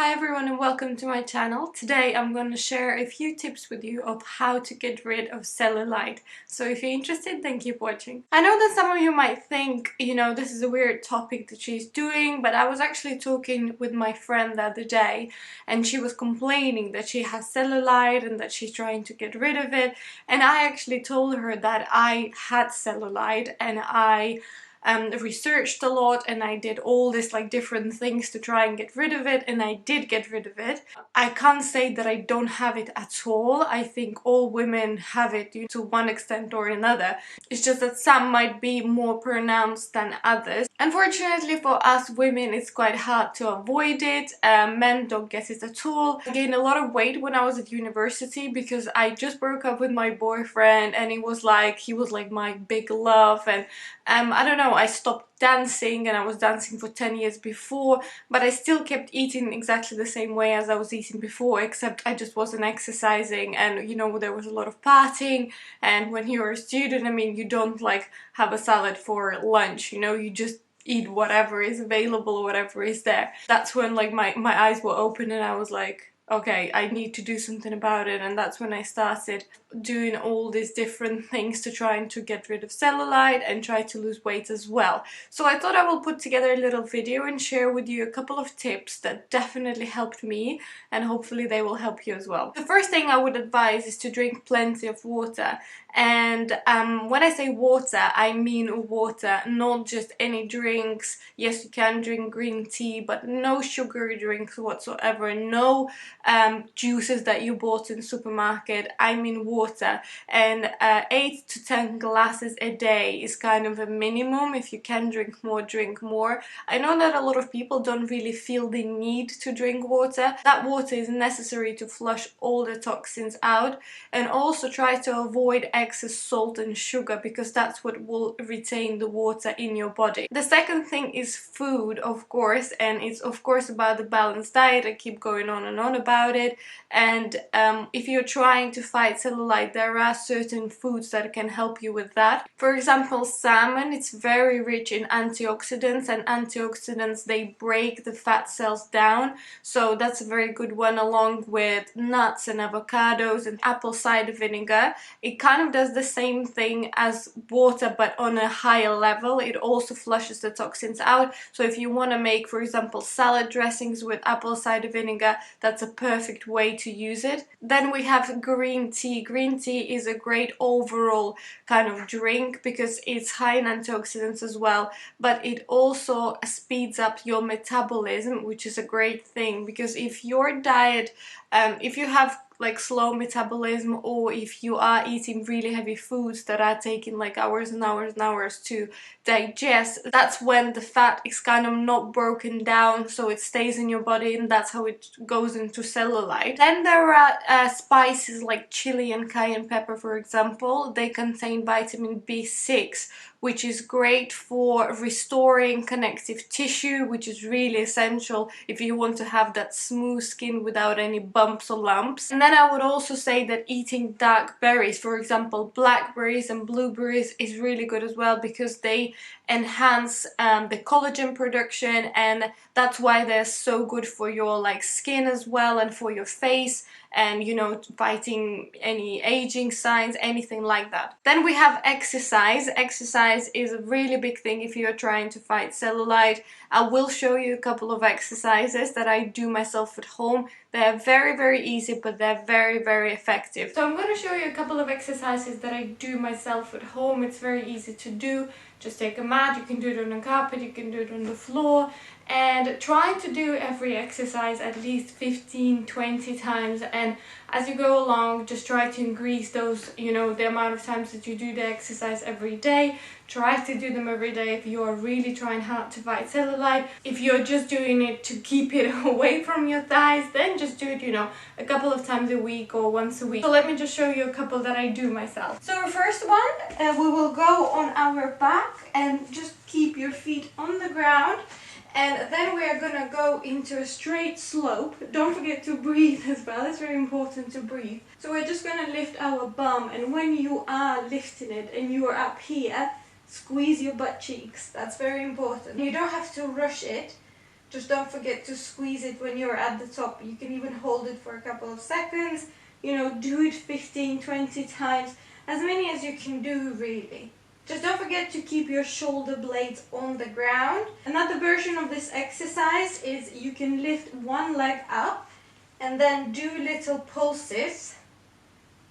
Hi everyone and welcome to my channel. Today I'm going to share a few tips with you of how to get rid of cellulite. So if you're interested, then keep watching. I know that some of you might think, this is a weird topic that she's doing, but I was actually talking with my friend the other day and she was complaining that she has cellulite and that she's trying to get rid of it. And I actually told her that I had cellulite and I researched a lot and I did all this different things to try and get rid of it, and I did get rid of it. I can't say that I don't have it at all. I think all women have it to one extent or another. It's just that some might be more pronounced than others. Unfortunately for us women, it's quite hard to avoid it. Men don't get it at all. I gained a lot of weight when I was at university because I just broke up with my boyfriend and he was like my big love, and I don't know, I stopped dancing and I was dancing for 10 years before, but I still kept eating exactly the same way as I was eating before, except I just wasn't exercising, and there was a lot of partying. And when you're a student, I mean, you don't have a salad for lunch, you just eat whatever is available, whatever is there. That's when my eyes were open and I was like, okay, I need to do something about it. And that's when I started doing all these different things to try and to get rid of cellulite and try to lose weight as well. So I thought I will put together a little video and share with you a couple of tips that definitely helped me, and hopefully they will help you as well. The first thing I would advise is to drink plenty of water. And when I say water, I mean water, not just any drinks. Yes, you can drink green tea, but no sugary drinks whatsoever, no juices that you bought in the supermarket. I mean water. And 8 to 10 glasses a day is kind of a minimum. If you can drink more, drink more. I know that a lot of people don't really feel the need to drink water. That water is necessary to flush all the toxins out, and also try to avoid excess salt and sugar because that's what will retain the water in your body. The second thing is food, of course, and it's of course about the balanced diet. I keep going on and on about it. And if you're trying to fight cellulite, there are certain foods that can help you with that. For example, salmon, it's very rich in antioxidants, and antioxidants, they break the fat cells down, so that's a very good one, along with nuts and avocados and apple cider vinegar. It kind of does the same thing as water but on a higher level. It also flushes the toxins out. So if you want to make, for example, salad dressings with apple cider vinegar, that's a perfect way to use it. Then we have green tea. Green tea is a great overall kind of drink because it's high in antioxidants as well, but it also speeds up your metabolism, which is a great thing because if your diet, if you have slow metabolism, or if you are eating really heavy foods that are taking hours and hours and hours to digest, that's when the fat is kind of not broken down, so it stays in your body, and that's how it goes into cellulite. Then there are spices like chili and cayenne pepper, for example. They contain vitamin B6, which is great for restoring connective tissue, which is really essential if you want to have that smooth skin without any bumps or lumps. And then I would also say that eating dark berries, for example blackberries and blueberries, is really good as well because they enhance the collagen production, and that's why they're so good for your skin as well, and for your face, and fighting any aging signs, anything like that. Then we have exercise. Exercise is a really big thing if you're trying to fight cellulite. I will show you a couple of exercises that I do myself at home. They're very, very easy, but they're very, very effective. So I'm going to show you a couple of exercises that I do myself at home. It's very easy to do. Just take a mat, you can do it on a carpet, you can do it on the floor, and try to do every exercise at least 15-20 times. And as you go along, just try to increase those, the amount of times that you do the exercise every day. Try to do them every day if you are really trying hard to fight cellulite. If you're just doing it to keep it away from your thighs, then just do it, a couple of times a week or once a week. So let me just show you a couple that I do myself. So the first one, we will go on our back and just keep your feet on the ground. And then we are gonna go into a straight slope. Don't forget to breathe as well, it's very important to breathe. So we're just gonna lift our bum, and when you are lifting it and you are up here, squeeze your butt cheeks. That's very important. You don't have to rush it, Just don't forget to squeeze it when you're at the top. You can even hold it for a couple of seconds. You know, do it 15, 20 times, as many as you can do really. Just don't forget to keep your shoulder blades on the ground. Another version of this exercise is you can lift one leg up and then do little pulses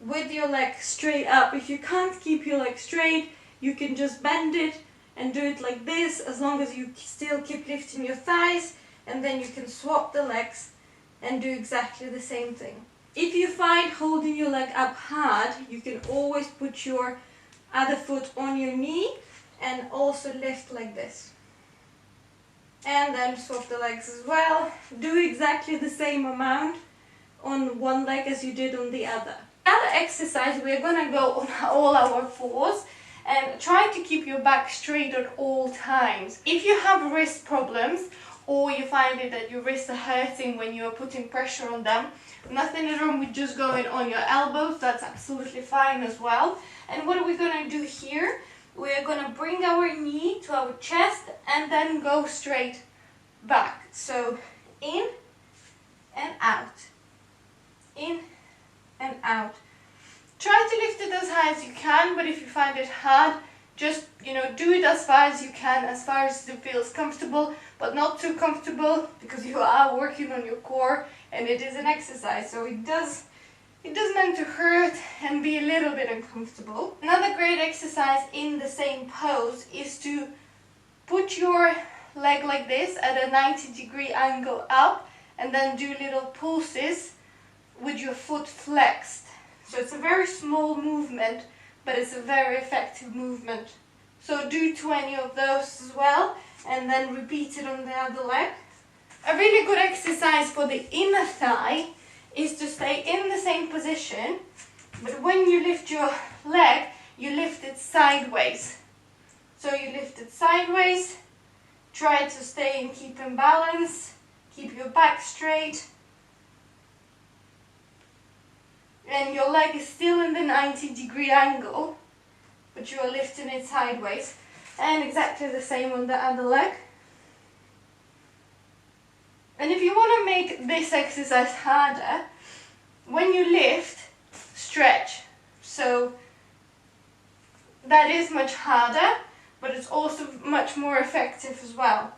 with your leg straight up. If you can't keep your leg straight, you can just bend it and do it like this, as long as you still keep lifting your thighs, and then you can swap the legs and do exactly the same thing. If you find holding your leg up hard, you can always put your other foot on your knee and also lift like this. And then swap the legs as well. Do exactly the same amount on one leg as you did on the other. Another exercise, we're gonna go on all our fours and try to keep your back straight at all times. If you have wrist problems or you find it that your wrists are hurting when you're putting pressure on them, nothing is wrong with just going on your elbows. That's absolutely fine as well. And what are we gonna do here? We're gonna bring our knee to our chest and then go straight back. So in and out, in and out. Try to lift it as high as you can, but if you find it hard, just, do it as far as you can, as far as it feels comfortable, but not too comfortable, because you are working on your core and it is an exercise, so it does meant to hurt and be a little bit uncomfortable. Another great exercise in the same pose is to put your leg like this at a 90-degree angle up and then do little pulses with your foot flexed. So it's a very small movement, but it's a very effective movement. So do 20 of those as well, and then repeat it on the other leg. A really good exercise for the inner thigh is to stay in the same position, but when you lift your leg, you lift it sideways. So you lift it sideways, try to stay and keep in balance, keep your back straight, and your leg is still in the 90-degree angle, but you are lifting it sideways. And exactly the same on the other leg. And if you want to make this exercise harder, when you lift, stretch. So that is much harder, but it's also much more effective as well.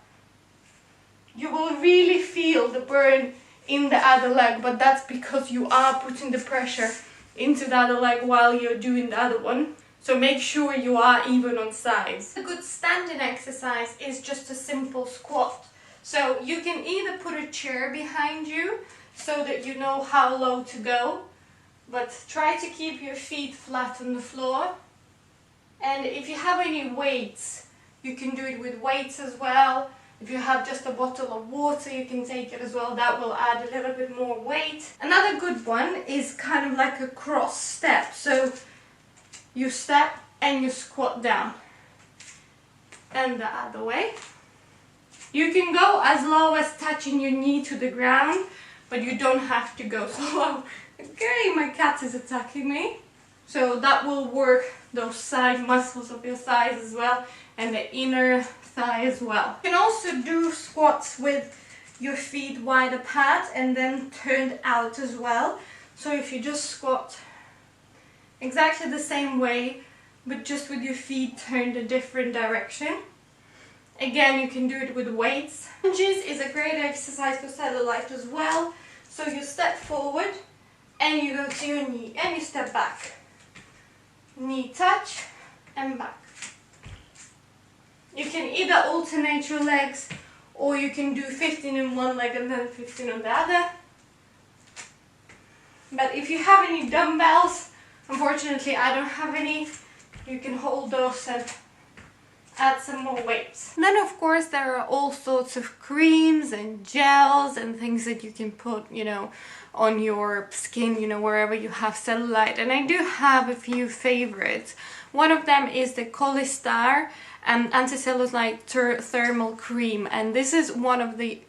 You will really feel the burn in the other leg, but that's because you are putting the pressure into the other leg while you're doing the other one. So make sure you are even on sides. A good standing exercise is just a simple squat. So you can either put a chair behind you so that you know how low to go, but try to keep your feet flat on the floor. And if you have any weights, you can do it with weights as well. If you have just a bottle of water, you can take it as well. That will add a little bit more weight. Another good one is kind of like a cross step. So you step and you squat down. And the other way. You can go as low as touching your knee to the ground, but you don't have to go so low. Okay, my cat is attacking me. So that will work those side muscles of your thighs as well, and the inner thigh as well. You can also do squats with your feet wide apart and then turned out as well. So if you just squat exactly the same way, but just with your feet turned a different direction. Again, you can do it with weights. Lunges is a great exercise for cellulite as well. So you step forward and you go to your knee and you step back. Knee touch and back. You can either alternate your legs, or you can do 15 in one leg and then 15 on the other. But if you have any dumbbells, unfortunately I don't have any, you can hold those and add some more weights. And then of course there are all sorts of creams and gels and things that you can put, on your skin, wherever you have cellulite. And I do have a few favorites. One of them is the Collistar anti-cellulite thermal cream, and this is one of the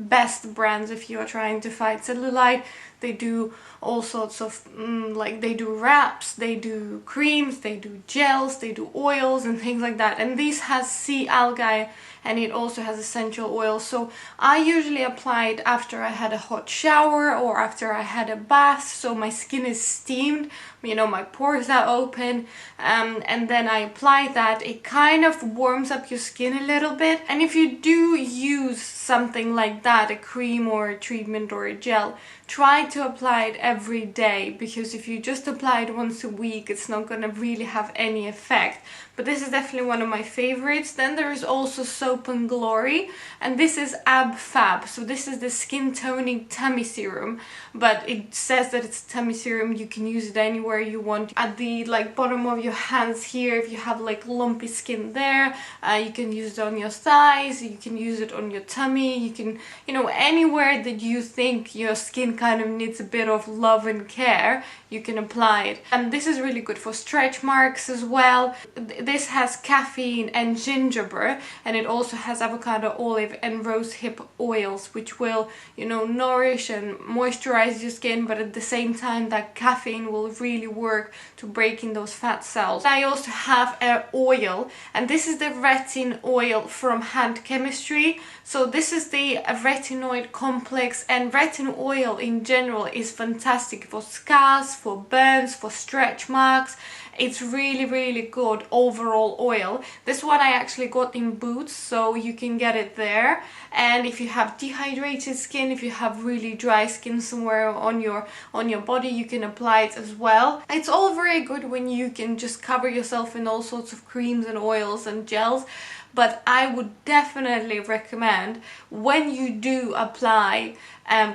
best brands if you are trying to fight cellulite. They do all sorts of like they do wraps, they do creams, they do gels, they do oils and things like that. And this has sea algae and it also has essential oil. So I usually apply it after I had a hot shower or after I had a bath, so my skin is steamed, you know, my pores are open, and then I apply that. It kind of warms up your skin a little bit. And if you do use something like that, a cream or a treatment or a gel, try to apply it every day, because if you just apply it once a week, it's not going to really have any effect. But this is definitely one of my favorites. Then there is also Soap and Glory, and this is Ab Fab. So this is the skin toning tummy serum, but it says that it's a tummy serum. You can use it anywhere you want. At the like bottom of your hands here, if you have like lumpy skin there, you can use it on your thighs, you can use it on your tummy, you can, you know, anywhere that you think your skin kind of needs a bit of love and care, you can apply it. And this is really good for stretch marks as well. This has caffeine and gingerbread, and it also has avocado, olive and rosehip oils, which will, you know, nourish and moisturize your skin, but at the same time that caffeine will really work to breaking those fat cells. I also have an oil, and this is the Retin oil from Hand Chemistry. So this is the retinoid complex, and retin oil in general is fantastic for scars, for burns, for stretch marks. It's really good overall oil. This one I actually got in Boots, so you can get it there. And if you have dehydrated skin, if you have really dry skin somewhere on your body, you can apply it as well. It's all very good when you can just cover yourself in all sorts of creams and oils and gels. But I would definitely recommend, when you do apply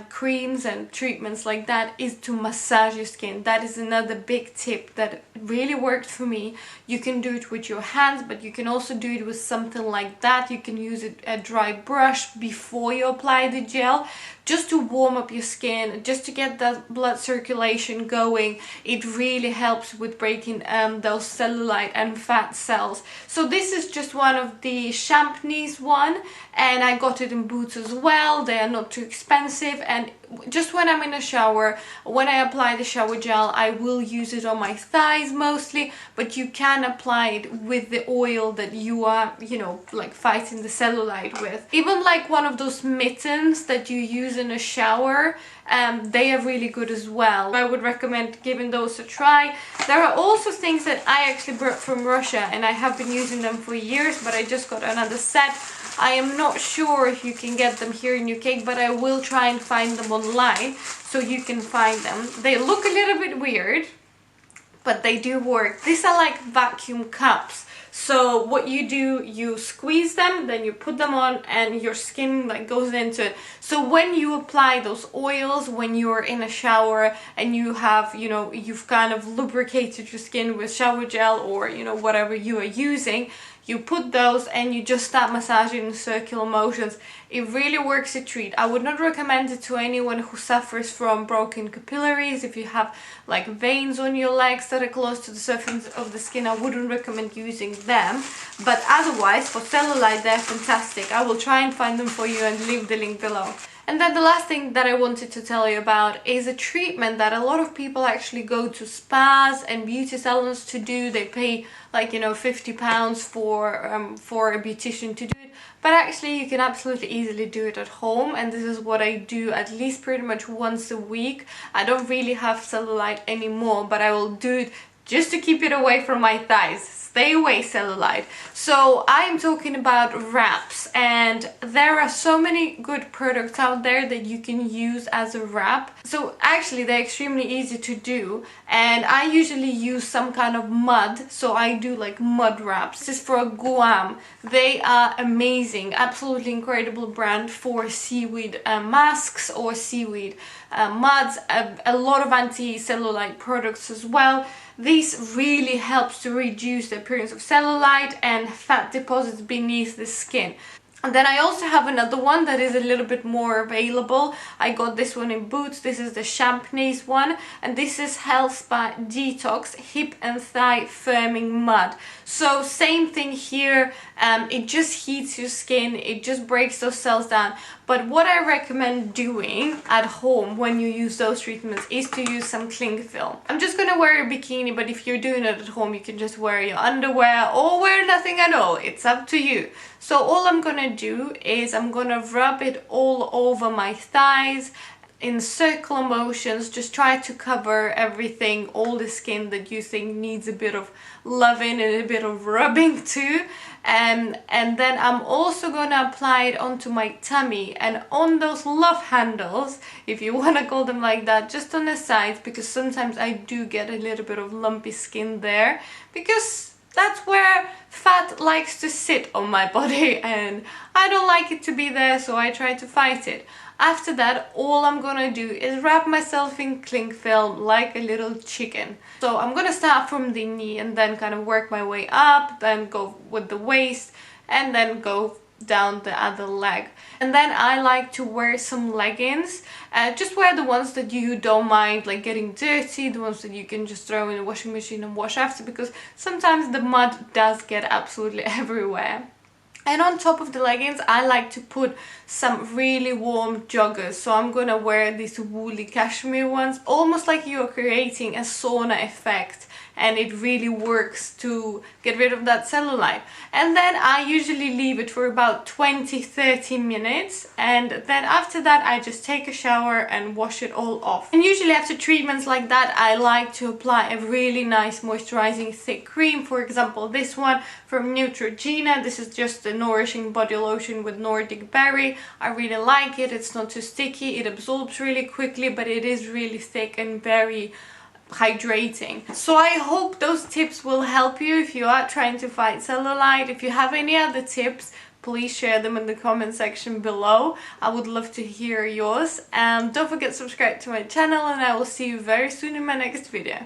creams and treatments like that, is to massage your skin. That is another big tip that really worked for me. You can do it with your hands, but you can also do it with something like that. You can use a dry brush before you apply the gel, just to warm up your skin, just to get that blood circulation going. It really helps with breaking those cellulite and fat cells. So this is just one of the Champneys one, and I got it in Boots as well. They are not too expensive, and just when I'm in a shower, when I apply the shower gel, I will use it on my thighs mostly, but you can apply it with the oil that you are, you know, like fighting the cellulite with. Even like one of those mittens that you use in a shower, they are really good as well. I would recommend giving those a try. There are also things that I actually brought from Russia, and I have been using them for years, but I just got another set. I am not sure if you can get them here in UK, but I will try and find them online so you can find them. They look a little bit weird, but they do work. These are like vacuum cups. So what you do, you squeeze them, then you put them on, and your skin like goes into it. So when you apply those oils, when you're in a shower and you have, you know, you've kind of lubricated your skin with shower gel or, you know, whatever you are using, you put those and you just start massaging in circular motions. It really works a treat. I would not recommend it to anyone who suffers from broken capillaries. If you have like veins on your legs that are close to the surface of the skin, I wouldn't recommend using them. But otherwise, for cellulite, they're fantastic. I will try and find them for you and leave the link below. And then the last thing that I wanted to tell you about is a treatment that a lot of people actually go to spas and beauty salons to do. They pay like, you know, £50 for a beautician to do it. But actually you can absolutely easily do it at home, and this is what I do at least pretty much once a week. I don't really have cellulite anymore, but I will do it just to keep it away from my thighs. Stay away, cellulite. So I'm talking about wraps, and there are so many good products out there that you can use as a wrap. So actually they're extremely easy to do, and I usually use some kind of mud, so I do like mud wraps. This is for Guam. They are amazing, absolutely incredible brand for seaweed masks or seaweed muds, a lot of anti-cellulite products as well. This really helps to reduce the appearance of cellulite and fat deposits beneath the skin. And then I also have another one that is a little bit more available. I got this one in Boots. This is the Champneys one, and this is Health Detox Hip and Thigh Firming Mud. So same thing here. It just heats your skin, it just breaks those cells down. But what I recommend doing at home when you use those treatments is to use some cling film. I'm just gonna wear a bikini, but if you're doing it at home, you can just wear your underwear or wear nothing at all. It's up to you. So all I'm gonna do is I'm gonna rub it all over my thighs in circular motions. Just try to cover everything, all the skin that you think needs a bit of loving and a bit of rubbing too. And then I'm also gonna apply it onto my tummy and on those love handles, if you want to call them like that, just on the sides, because sometimes I do get a little bit of lumpy skin there, because that's where fat likes to sit on my body and I don't like it to be there, so I try to fight it. After that, all I'm gonna do is wrap myself in cling film like a little chicken. So I'm gonna start from the knee and then kind of work my way up, then go with the waist and then go down the other leg. And then I like to wear some leggings. Just wear the ones that you don't mind like getting dirty, the ones that you can just throw in the washing machine and wash after, because sometimes the mud does get absolutely everywhere. And on top of the leggings, I like to put some really warm joggers. So I'm gonna wear these woolly cashmere ones, almost like you're creating a sauna effect. And it really works to get rid of that cellulite. And then I usually leave it for about 20-30 minutes. And then after that, I just take a shower and wash it all off. And usually after treatments like that, I like to apply a really nice moisturizing thick cream. For example, this one from Neutrogena. This is just a nourishing body lotion with Nordic berry. I really like it. It's not too sticky. It absorbs really quickly, but it is really thick and very hydrating. So I hope those tips will help you if you are trying to fight cellulite. If you have any other tips, please share them in the comment section below. I would love to hear yours. Don't forget to subscribe to my channel, and I will see you very soon in my next video.